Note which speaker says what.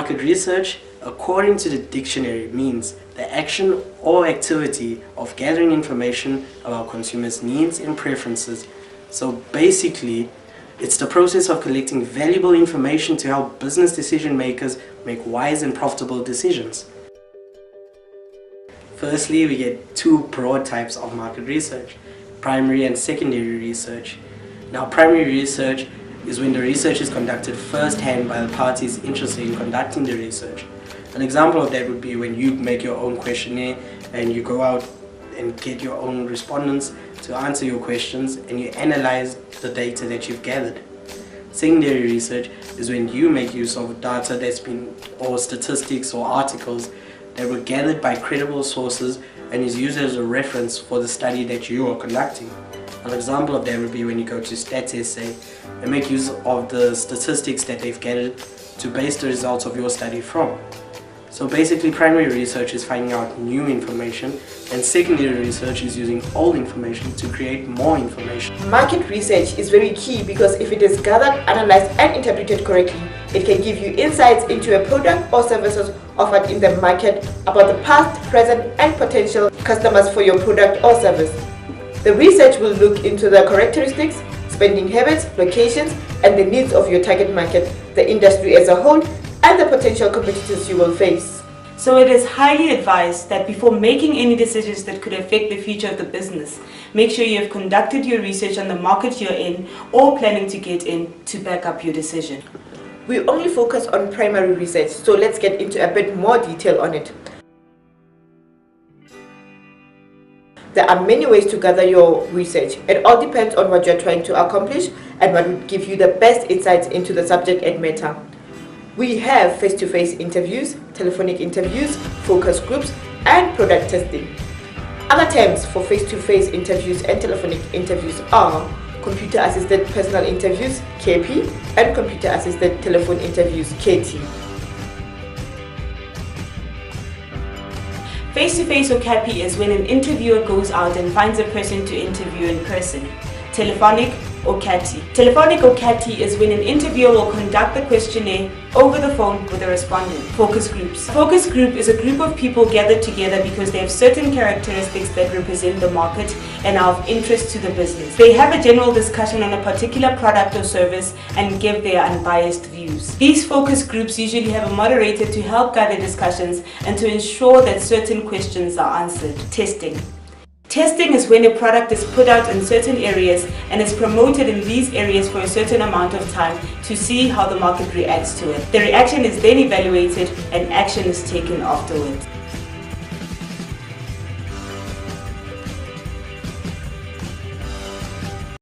Speaker 1: market research, according to the dictionary, means the action or activity of gathering information about consumers' needs and preferences. So basically, it's the process of collecting valuable information to help business decision makers make wise and profitable decisions. Firstly, we get two broad types of market research: primary and secondary research. Now, primary research is when the research is conducted first-hand by the parties interested in conducting the research. An example of that would be when you make your own questionnaire and you go out and get your own respondents to answer your questions and you analyze the data that you've gathered. Secondary research is when you make use of data or statistics or articles that were gathered by credible sources and is used as a reference for the study that you are conducting. An example of that would be when you go to StatsSA and make use of the statistics that they've gathered to base the results of your study from. So basically, primary research is finding out new information, and secondary research is using old information to create more information.
Speaker 2: Market research is very key because if it is gathered, analyzed and interpreted correctly, it can give you insights into a product or services offered in the market, about the past, present and potential customers for your product or service. The research will look into the characteristics, spending habits, locations and the needs of your target market, the industry as a whole and the potential competitors you will face.
Speaker 3: So it is highly advised that before making any decisions that could affect the future of the business, make sure you have conducted your research on the market you're in or planning to get in to back up your decision.
Speaker 2: We only focus on primary research, so let's get into a bit more detail on it. There are many ways to gather your research. It all depends on what you're trying to accomplish and what would give you the best insights into the subject and matter. We have face-to-face interviews, telephonic interviews, focus groups, and product testing. Other terms for face-to-face interviews and telephonic interviews are computer-assisted personal interviews, KP, and computer-assisted telephone interviews, KT.
Speaker 3: Face-to-face or CAPI is when an interviewer goes out and finds a person to interview in person. Telephonic or CATI. Telephonic or CATI is when an interviewer will conduct the questionnaire over the phone with a respondent. Focus groups. A focus group is a group of people gathered together because they have certain characteristics that represent the market and are of interest to the business. They have a general discussion on a particular product or service and give their unbiased views. These focus groups usually have a moderator to help guide the discussions and to ensure that certain questions are answered. Testing. Testing is when a product is put out in certain areas and is promoted in these areas for a certain amount of time to see how the market reacts to it. The reaction is then evaluated and action is taken afterwards.